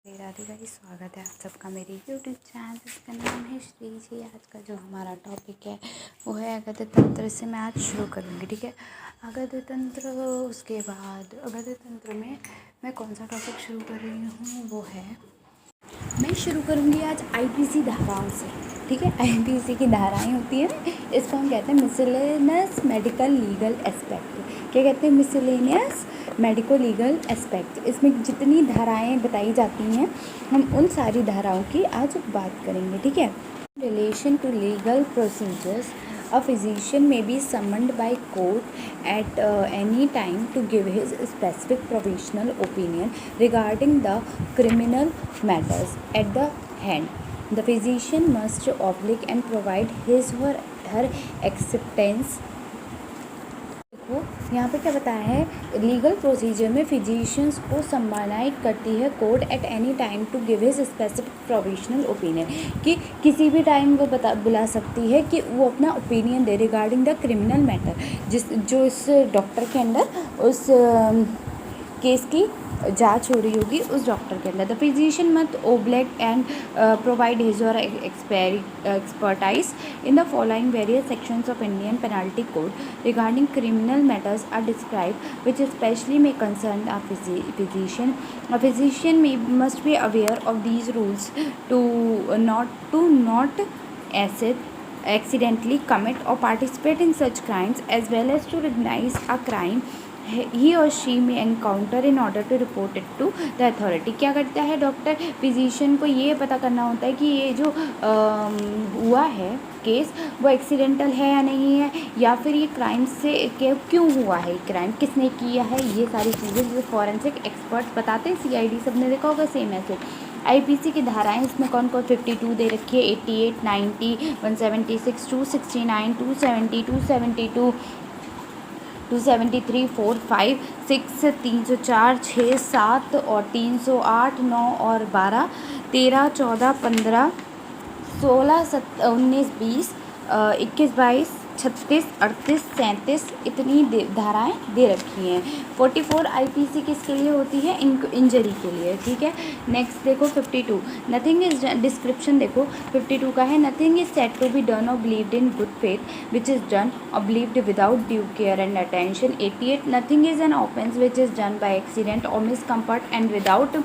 राधे भाई, स्वागत है आप सबका मेरे यूट्यूब चैनल। इसका नाम है श्री जी। आज का जो हमारा टॉपिक है वो है अगध तंत्र से मैं आज शुरू करूँगी। ठीक है, अगध तंत्र। उसके बाद अगध तंत्र में मैं कौन सा टॉपिक शुरू कर रही हूँ वो है, मैं शुरू करूँगी आज आईपीसी धाराओं से। ठीक है, आईपीसी की धाराएं होती है ना, इसको हम कहते हैं मिसलेनियस मेडिकल लीगल एस्पेक्ट। क्या कहते हैं? Miscellaneous medico legal aspect. इसमें जितनी धाराएं बताई जाती हैं हम उन सारी धाराओं की आज बात करेंगे। ठीक है, relation to legal procedures, a physician may be summoned by court at any time to give his specific professional opinion regarding the criminal matters at the hand. The physician must oblige and provide his or her acceptance। यहाँ पे क्या बताया है? Legal procedure में physicians को सम्मानित करती है court at any time to give his specific professional opinion, कि किसी भी टाइम वो बुला सकती है कि वो अपना opinion they regarding the criminal matter, जो इस डॉक्टर के अंदर उस केस की जांच हो रही होगी उस डॉक्टर के अंदर। The physician must oblige and provide his or expertise in the following various sections of Indian penalty code regarding criminal matters are describe which specially may concern a physician. A physician must be aware of these rules to not accidentally commit or participate in such crimes, as well as to recognize a crime he or she may encounter in order to report it to the authority। क्या करता है doctor? Physician को ये पता करना होता है कि ये जो हुआ है केस वो एक्सीडेंटल है या नहीं है, या फिर ये क्राइम से क्यों हुआ है, क्राइम किसने किया है, ये सारी चीज़ें जो फॉरेंसिक एक्सपर्ट्स बताते हैं। सीआईडी सबने देखा होगा, सेम ऐसे। आईपीसी की धाराएं इसमें कौन कौन 52 दे रखी है, 88, 90, 176, 269, 270, 272, 273, 4, 5, 6, 304, 6, 7 और 308, 9 और 12, 13, 14, 15, 16, 19, 20, 21, 22, 36, 38, 37 इतनी धाराएं दे रखी हैं। 44 आईपीसी किसके लिए होती है? इंजरी के लिए। ठीक है, नेक्स्ट देखो 52, नथिंग इज डिस्क्रिप्शन देखो 52 का है, nothing is said to be done or believed in good faith which is done or believed without due care and attention. 88, nothing is an offence which is done by accident or misfortune and without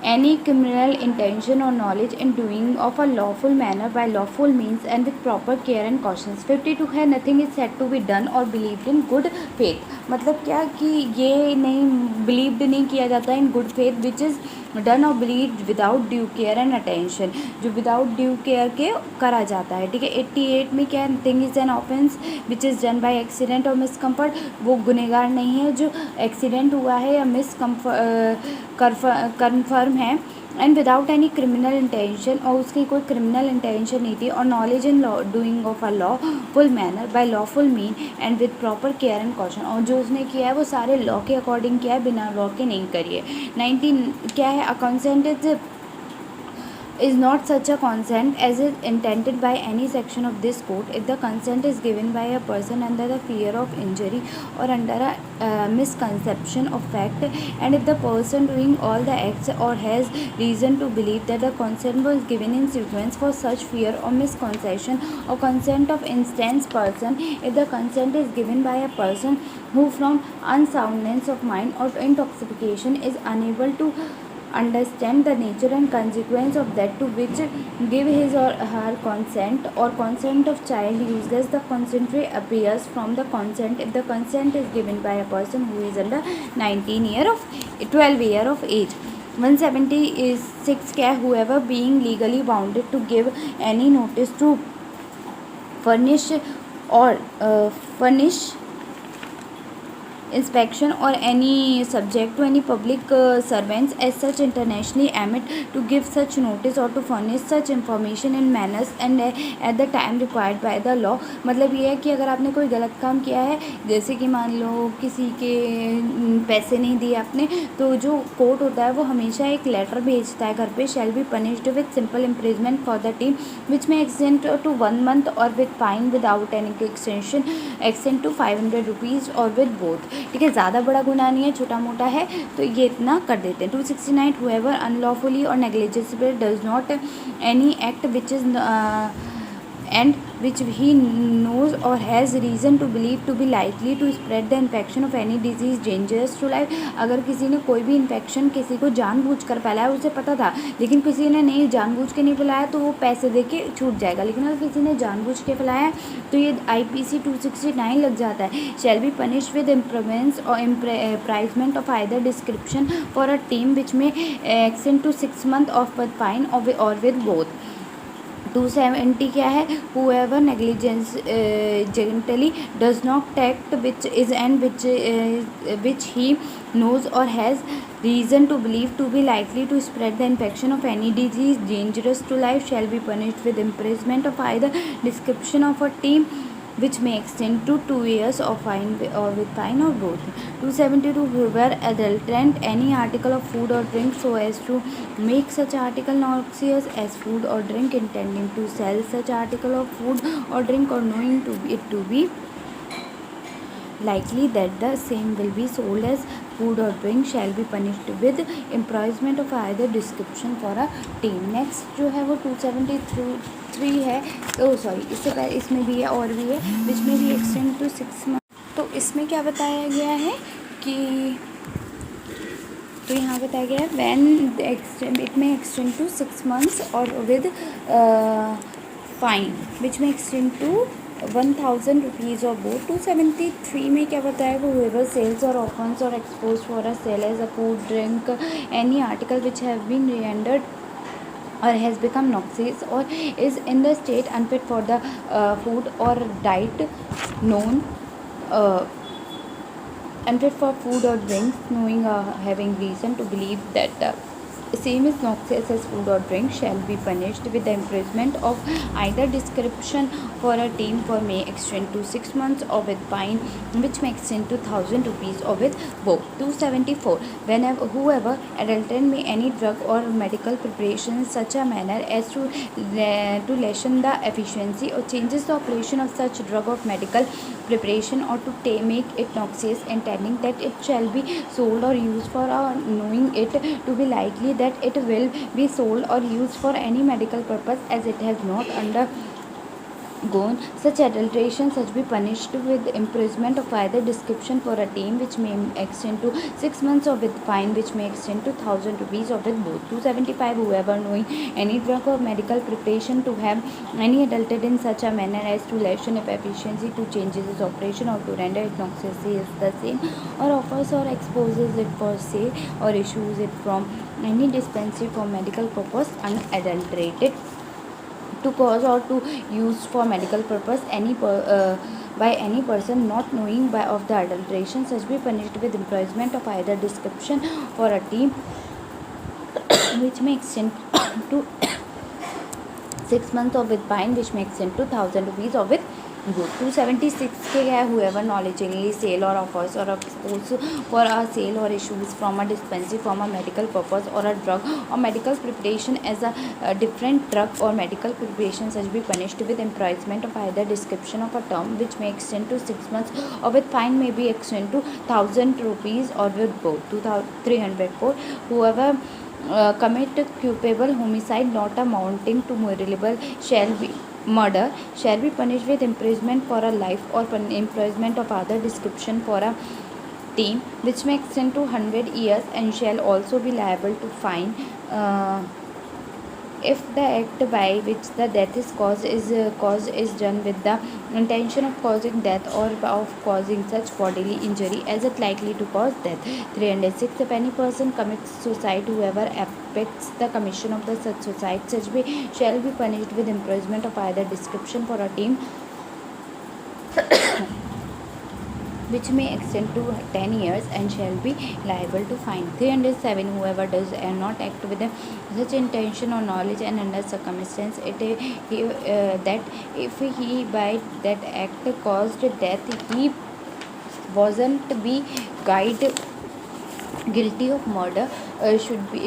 any criminal intention or knowledge in doing of a lawful manner by lawful means and with proper care and cautions। 52 है, nothing is said to be done or believed in good faith। मतलब क्या कि ये नहीं believed नहीं किया जाता in good faith which is done or believed without due care and attention, जो विदाउट ड्यू केयर के करा जाता है। ठीक है, 88 में क्या, nothing is an offence which is done by accident or misfortune, वो गुनहगार नहीं है जो एक्सीडेंट हुआ है या कन्फर्म है, and without any criminal intention, और उसकी कोई क्रिमिनल इंटेंशन नहीं थी, और knowledge in law doing of a lawful manner by lawful mean and with proper care and caution, और जो उसने किया है वो सारे लॉ के अकॉर्डिंग किया है, बिना लॉ के नहीं करिए। 19 क्या है, अ consent is not such a consent as is intended by any section of this code if the consent is given by a person under the fear of injury or under a misconception of fact, and if the person doing all the acts or has reason to believe that the consent was given in sequence for such fear or misconception or consent of instance person, if the consent is given by a person who from unsoundness of mind or intoxication is unable to understand the nature and consequence of that to which give his or her consent, or consent of child useless, the consent appears from the consent if the consent is given by a person who is under 12 year of age। 176 क्या, whoever being legally bounded to give any notice to furnish inspection or any subject to any public servants as such internationally admit to give such notice or to furnish such information in manners and at the time required by the law। मतलब ये है कि अगर आपने कोई गलत काम किया है, जैसे कि मान लो किसी के पैसे नहीं दिए आपने, तो जो कोर्ट होता है वो हमेशा एक लेटर भेजता है घर पे, shall be punished with simple imprisonment for the term which may extend to 1 month और with fine without any extension extend to 500 rupees और विद बोथ। ठीक है, ज़्यादा बड़ा गुनाह नहीं है, छोटा मोटा है तो ये इतना कर देते हैं। 269 whoever unlawfully or negligibly does not any act which is and which he knows or has reason to believe to be likely to spread the infection of any disease dangerous to life। अगर किसी ने कोई भी infection किसी को जानबूझकर फैलाया, उसे पता था लेकिन किसी ने नहीं जानबूझ के नहीं फैलाया तो वो पैसे दे के छूट जाएगा, लेकिन अगर किसी ने जानबूझ के फैलाया तो ये IPC 269 लग जाता है। Shall be punish with imprisonment or imprisonment of either description for a term which may extend to 6 months of fine or with both. 270 क्या है, whoever negligently does not act which is and which he knows or has reason to believe to be likely to spread the infection of any disease dangerous to life shall be punished with imprisonment of either description of a team which may extend to 2 years or fine or with fine or both। 272 whoever adulterate any article of food or drink so as to make such article noxious as food or drink intending to sell such article of food or drink or knowing it to be likely that the same will be sold as food or drink shall be punished with imprisonment of either description for a team। Next जो है वो 273 है, sorry इससे पहले इसमें भी है और भी है विच में भी एक्सटेंड टू 6 months। तो इसमें क्या बताया गया है कि तो यहाँ बताया गया है व्हेन इट में एक्सटेंड टू 6 months और with fine which may extend to 1000 rupees और बोथ। 273 में क्या बताया वो whoever sells or offers or exposed for a sale as a food drink any article which have been rendered or has become noxious or is in the state unfit for the food or diet known unfit for food or drinks knowing having reason to believe that the same is noxious as food or drink shall be punished with the imprisonment of either description for a team for may extend to 6 months or with fine which may extend to 1000 rupees or with both। 274 whenever whoever adulterate may any drug or medical preparation in such a manner as to lessen the efficiency or changes the operation of such drug or medical preparation or to make it noxious intending that it shall be sold or used for knowing it to be likely that it will be sold or used for any medical purpose as it has not undergone such adulteration such be punished with imprisonment of either description for a team which may extend to 6 months or with fine which may extend to 1000 rupees or with both। 275 whoever knowing any drug or medical preparation to have any adulterated in such a manner as to lessen its efficiency to changes its operation or to render it noxious is the same or offers or exposes it for sale or issues it from any dispensary for medical purpose unadulterated to cause or to use for medical purpose by any person not knowing by of the adulteration such be punished with imprisonment of either description for a team which may extend to 6 months or with fine which may extend to 1000 rupees or with both। 276 के है whoever knowledgeably sell or offers or expose for a sale or issues from a dispensary from a medical purpose or a drug or medical preparation as a different drug or medical preparation such be punished with imprisonment of either description of a term which may extend to 6 months or with fine may be extend to 1000 rupees or with both। 304 whoever commit culpable homicide not amounting to murderable murder shall be punished with imprisonment for a life or imprisonment of other description for a team which may extend to 100 years and shall also be liable to fine if the act by which the death is caused is done with the intention of causing death or of causing such bodily injury as it likely to cause death। 306 if any person commits suicide whoever affects the commission of the such suicide such be shall be punished with imprisonment of either description for a team which may extend to 10 years and shall be liable to fine। 307 whoever does not act with such intention or knowledge and under circumstance that if he by that act caused death he wasn't be guilty of murder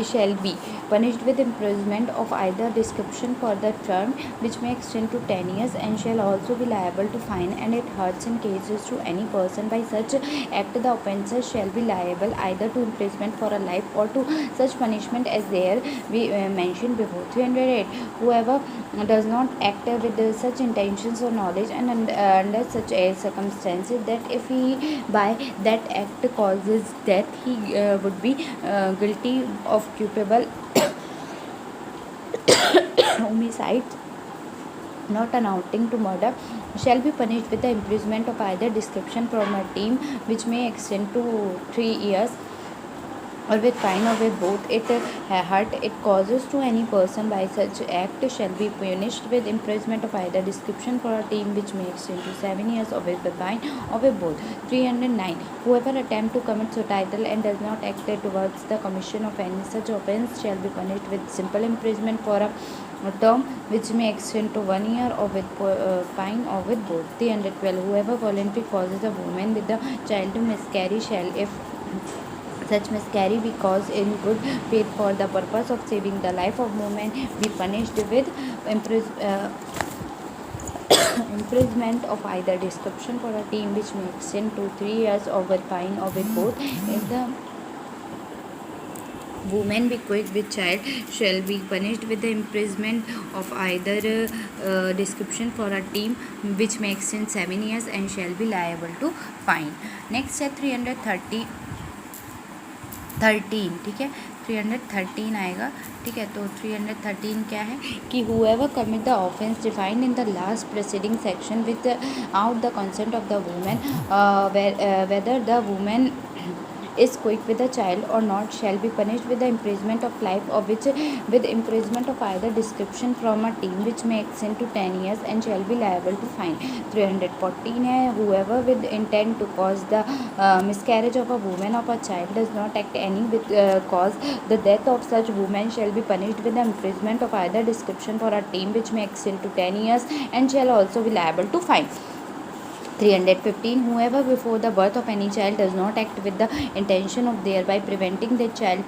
shall be punished with imprisonment of either description for the term which may extend to 10 years and shall also be liable to fine, and it hurts in cases to any person by such act the offences shall be liable either to imprisonment for a life or to such punishment as there we mentioned before. 308. Whoever does not act with such intentions or knowledge and under such a circumstances that if he by that act causes death he would be guilty of culpable homicide not amounting to murder shall be punished with the imprisonment of either description from a team which may extend to 3 years or with fine or with both. It hurt it causes to any person by such act shall be punished with imprisonment of either description for a team which may extend to 7 years or with fine or with both. 309. Whoever attempt to commit suicidal and does not act towards the commission of any such offence shall be punished with simple imprisonment for a term which may extend to 1 year or with fine or with both. 312. Whoever voluntarily causes a woman with a child to miscarry shall, if such miscarry be caused in good faith for the purpose of saving the life of woman, be punished with imprisonment of either description for a team which may extend to 3 years or with fine or with both. If the woman be quick with child shall be punished with the imprisonment of either description for a team which may extend 7 years and shall be liable to fine. Next है 313, ठीक है 313 आएगा, ठीक है। तो 313 क्या है कि whoever commit the offence defined in the last preceding section without the consent of the woman, whether the woman is quick with a child or not shall be punished with the imprisonment of life or which with imprisonment of either description from a team which may extend to 10 years and shall be liable to fine. 314 है whoever with intent to cause the miscarriage of a woman of a child does not act any with cause the death of such woman shall be punished with the imprisonment of either description for a team which may extend to 10 years and shall also be liable to fine. 315 whoever before the birth of any child does not act with the intention of thereby preventing the child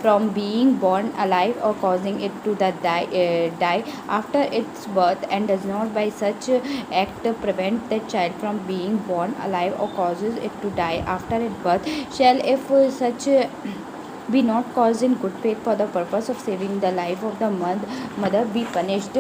from being born alive or causing it to die after its birth and does not by such act prevent the child from being born alive or causes it to die after its birth shall, if such be not caused in good faith for the purpose of saving the life of the mother, be punished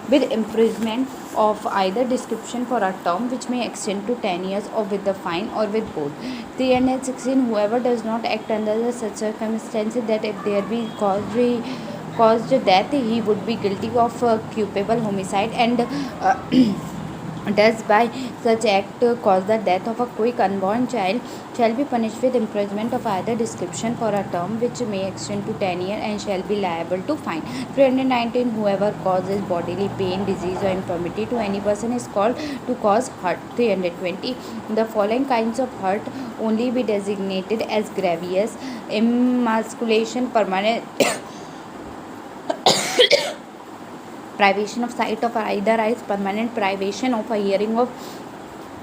with imprisonment of either description for a term which may extend to 10 years or with the fine or with both. 316 whoever does not act under the such circumstances that if there be caused death he would be guilty of culpable homicide and does by such act cause the death of a quick unborn child shall be punished with imprisonment of either description for a term which may extend to 10 years and shall be liable to fine. 319 whoever causes bodily pain, disease or infirmity to any person is called to cause hurt. 320 the following kinds of hurt only be designated as grievous: emasculation, permanent privation of sight of either eyes, permanent privation of a hearing of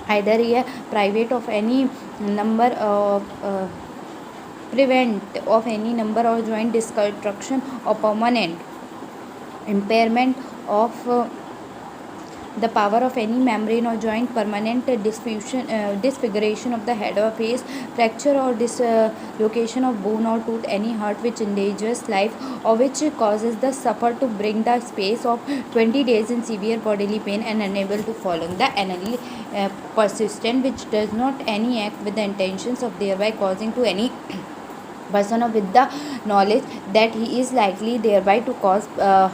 either ear, private of any number of prevent of any number or joint destruction or permanent impairment of the power of any membrane or joint, permanent disfiguration of the head or face, fracture or dislocation of bone or tooth, any hurt which endangers life or which causes the sufferer to bring the space of 20 days in severe bodily pain and unable to follow the anally persistent, which does not any act with the intentions of thereby causing to any person or with the knowledge that he is likely thereby to cause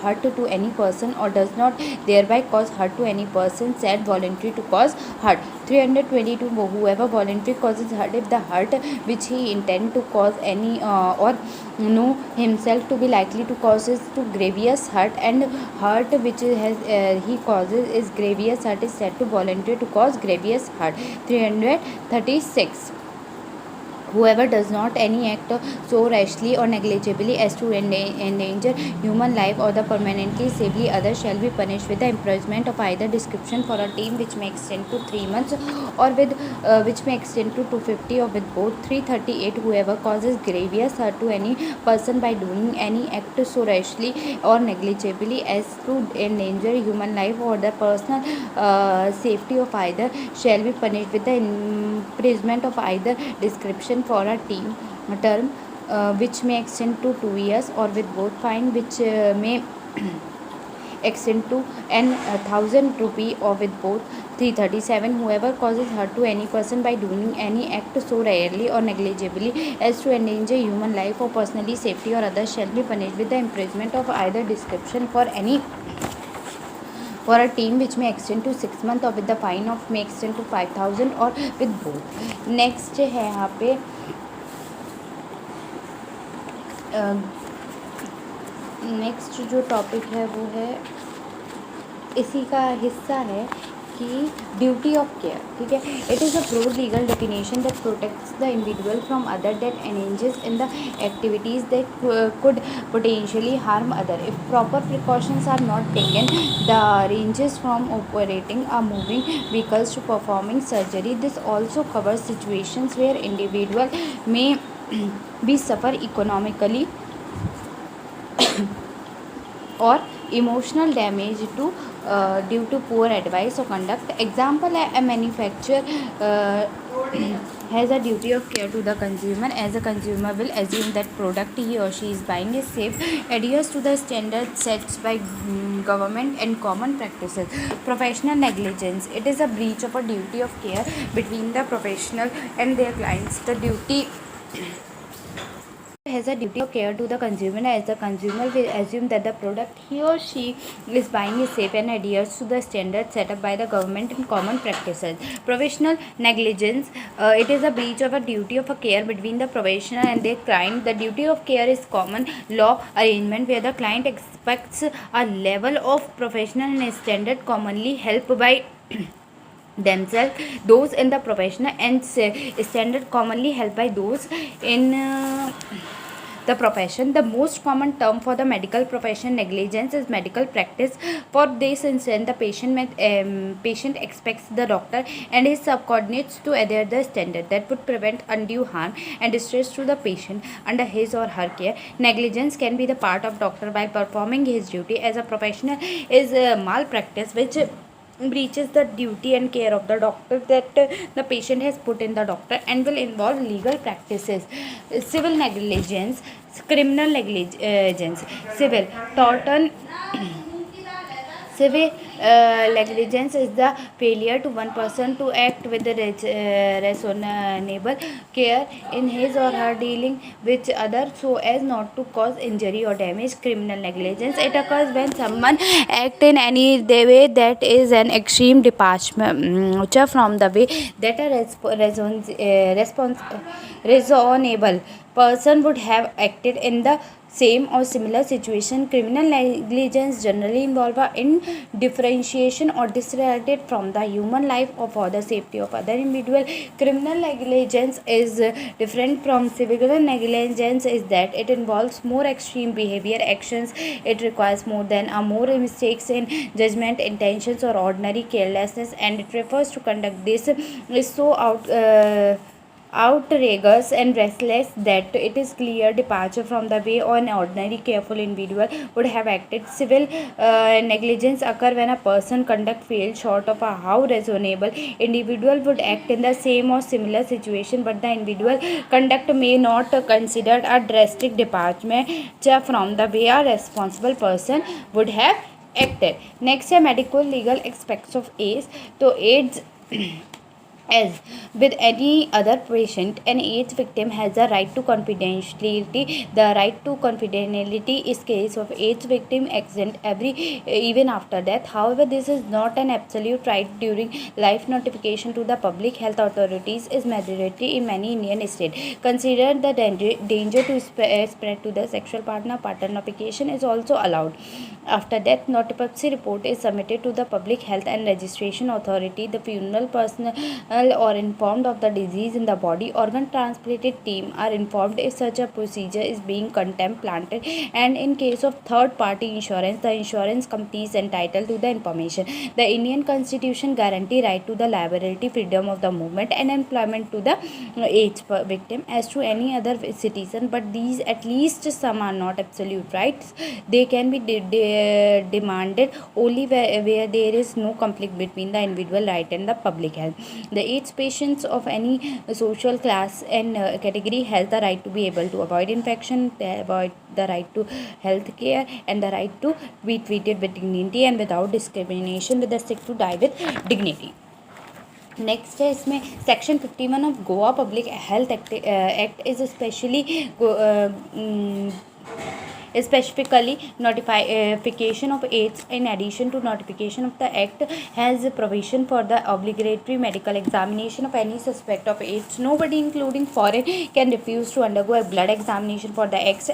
hurt to any person or does not thereby cause hurt to any person said voluntary to cause hurt. 322 whoever voluntarily causes hurt if the hurt which he intend to cause any or know himself to be likely to causes to grievous hurt and hurt which he causes is grievous hurt is said to voluntary to cause grievous hurt. 336 Whoever does not any act so rashly or negligibly as to endanger human life or the permanently disably others shall be punished with the imprisonment of either description for a term which may extend to 3 months or with which may extend to 250 or with both. 338. Whoever causes grievous hurt to any person by doing any act so rashly or negligibly as to endanger human life or the personal safety of either shall be punished with the imprisonment of either description for a term which may extend to 2 years or with both. Fine which may extend to an 1,000 rupee or with both. 337. Whoever causes hurt to any person by doing any act so rarely or negligibly as to endanger human life or personally safety or others shall be punished with the imprisonment of either description for a term which may extend to 6 months or with the fine of may extend to 5,000 or with both. Next है यहाँ पे next जो topic है वो है इसी का हिस्सा है कि ड्यूटी ऑफ केयर. ठीक है. It is a broad legal definition that protects the individual from other that engages in the activities that could potentially harm other. If proper precautions are not taken, the ranges from operating a moving vehicles to performing surgery. This also covers situations where individual may be suffer economically or emotional damage to due to poor advice or conduct. Example, a manufacturer has a duty of care to the consumer, as a consumer will assume that product he or she is buying is safe, adheres to the standards set by government and common practices. Professional negligence. It is a breach of a duty of care between the professional and their clients. The duty has a duty of care to the consumer, as the consumer will assume that the product he or she is buying is safe and adheres to the standards set up by the government and common practices. Professional negligence. It is a breach of a duty of a care between the professional and their client. The duty of care is common law arrangement where the client expects a level of professional and standard commonly helped by themselves, those in the professional, and standard commonly held by those in the profession. The most common term for the medical profession negligence is medical practice. For this instance, the patient expects the doctor and his subordinates to adhere the standard that would prevent undue harm and distress to the patient under his or her care. Negligence can be the part of doctor while performing his duty as a professional is malpractice which breaches the duty and care of the doctor that the patient has put in the doctor and will involve legal practices. Civil negligence, criminal negligence. Civil torton Civil negligence is the failure to one person to act with the reasonable care in his or her dealing with others so as not to cause injury or damage. Criminal negligence. It occurs when someone acts in any way that is an extreme departure from the way that a reasonable person would have acted in the same or similar situation. Criminal negligence generally involve a indifferentiation or disregard from the human life or for the safety of other individual. Criminal negligence is different from civil negligence is that it involves more extreme behavior actions. It requires more than a more mistakes in judgment, intentions or ordinary carelessness, and it refers to conduct this is so outrageous and restless that it is clear departure from the way an ordinary careful individual would have acted. Civil negligence occur when a person conduct fails short of a how reasonable individual would act in the same or similar situation, but the individual conduct may not considered a drastic departure from the way a responsible person would have acted. Next है medical legal aspects of AIDS. तो AIDS as with any other patient, an AIDS victim has the right to confidentiality. The right to confidentiality is case of AIDS victim extend even after death. However, this is not an absolute right during life. Notification to the public health authorities is mandatory in many Indian states. Consider the danger to spread to the sexual partner. Partner notification is also allowed. After death, autopsy report is submitted to the public health and registration authority. The funeral personnel signal or informed of the disease in the body. Organ transplanted team are informed if such a procedure is being contemplated, and in case of third party insurance, the insurance company is entitled to the information. The Indian Constitution guarantee right to the liability, freedom of the movement and employment to the AIDS victim as to any other citizen, but these at least some are not absolute rights. They can be demanded only where there is no conflict between the individual right and the public health. The AIDS patients of any social class and category has the right to be able to avoid infection, avoid the right to health care, and the right to be treated with dignity and without discrimination, with the sick to die with dignity. Next है इसमें section 51 of Goa public health act is specially specifically notification of AIDS. In addition to notification of the act, has provision for the obligatory medical examination of any suspect of AIDS. Nobody including foreign can refuse to undergo a blood examination for the AIDS.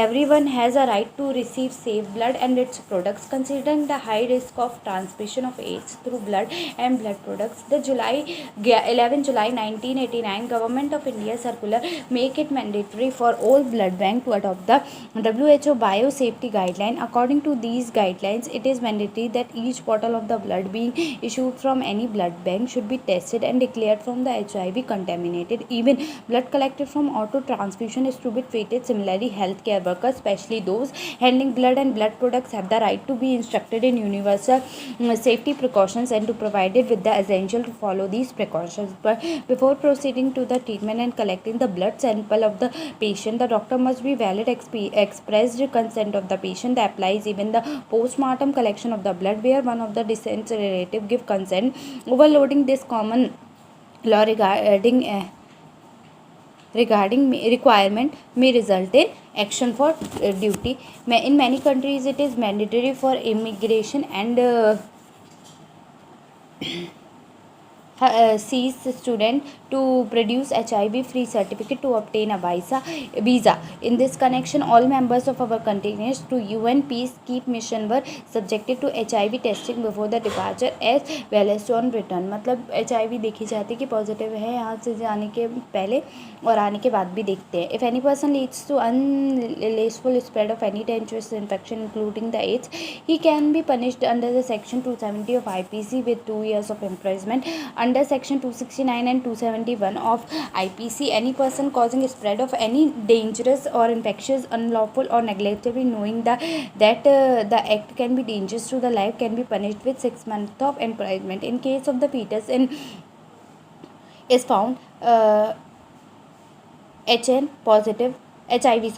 Everyone has a right to receive safe blood and its products. Considering the high risk of transmission of AIDS through blood and blood products, the 11 July 1989 Government of India circular make it mandatory for all blood bank to adopt the WHO biosafety guideline. According to these guidelines, it is mandatory that each bottle of the blood being issued from any blood bank should be tested and declared from the HIV contaminated. Even blood collected from auto transfusion is to be treated similarly. Healthcare workers, especially those handling blood and blood products, have the right to be instructed in universal safety precautions and to provided with the essential to follow these precautions. But before proceeding to the treatment and collecting the blood sample of the patient, the doctor must be valid expressed consent of the patient. That applies even the postmortem collection of the blood, where one of the deceased relative give consent. Overloading this common law regarding requirement may result in action for duty. In many countries, it is mandatory for immigration and sees student to produce HIV-free certificate to obtain a visa. In this connection, all members of our contingents to UN peacekeep mission were subjected to HIV testing before the departure as well as on return. मतलब HIV देखी जाती है कि positive है यहाँ से जाने के पहले और आने के बाद भी देखते हैं. If any person leads to unlawful spread of any dangerous infection including the AIDS, he can be punished under the section 270 of IPC with 2 years of imprisonment. Under section 269 and 271 of IPC, any person causing spread of any dangerous or infectious, unlawful or neglectfully knowing that the act can be dangerous to the life can be punished with 6 months of imprisonment. In case of the fetus is found HN positive HIV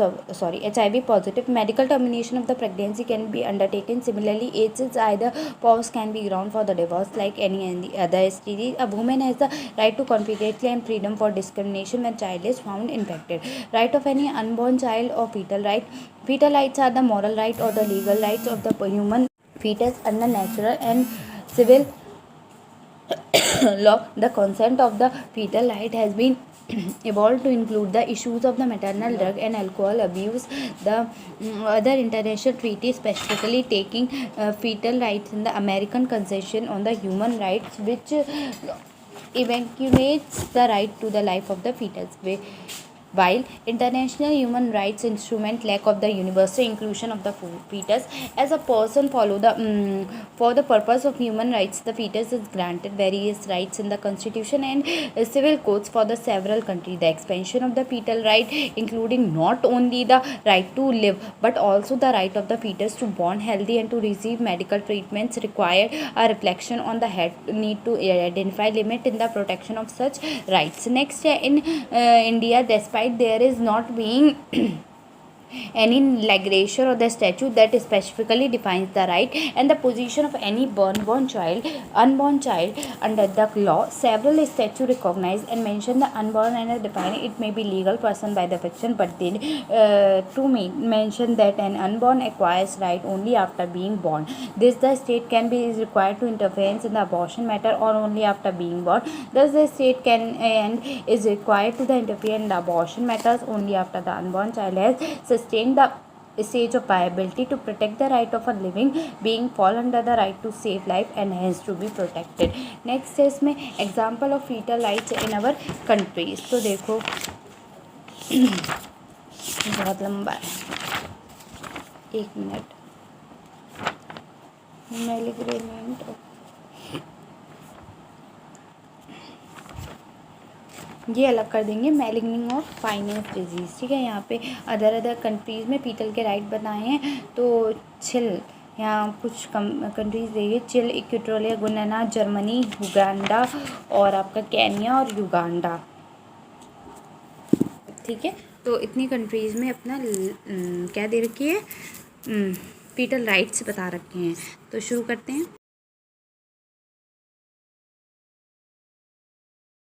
positive, medical termination of the pregnancy can be undertaken. Similarly, AIDS is either pause can be ground for the divorce like any other STD. A woman has the right to confidentiality and freedom for discrimination when child is found infected. Right of any unborn child or fetal right. Fetal rights are the moral right or the legal rights of the human fetus under natural and civil law. The consent of the fetal right has been evolved to include the issues of the maternal drug and alcohol abuse. The other international treaties specifically taking fetal rights in the American Convention on the Human Rights, which evaluates the right to the life of the fetus, while international human rights instrument lack of the universal inclusion of the fetus as a person for the purpose of human rights. The fetus is granted various rights in the constitution and civil codes for the several countries. The expansion of the fetal right, including not only the right to live but also the right of the fetus to born healthy and to receive medical treatments, require a reflection on the need to identify limit in the protection of such rights. Next, in India, despite there is not being any legislation or the statute that specifically defines the right and the position of any unborn child under the law, several statutes recognize and mention the unborn and define it may be legal person by the fiction, but then to mention that an unborn acquires right only after being born. This the state can be is required to interference in the abortion matter or only after being born. Thus the state can and is required to the interfere in the abortion matters only after the unborn child has sustained the stage of viability to protect the right of a living being fall under the right to save life and hence to be protected. Next है इसमें example of fetal rights in our countries. तो देखो बहुत लंबा है, 1 minute. मैलिग्रेनेंट ये अलग कर देंगे, मैलिग्निंग ऑफ फाइनेंस डिजीज़, ठीक है। यहाँ पे अदर कंट्रीज़ में पीतल के राइट बताए हैं। तो चिल, यहाँ कुछ कंट्रीज देखिए, chill, equatorial Guyana, Germany, Uganda और आपका केन्या और युगांडा, ठीक है। तो इतनी कंट्रीज़ में अपना क्या दे रखी है, पीटल राइट्स बता रखे हैं। तो शुरू करते हैं।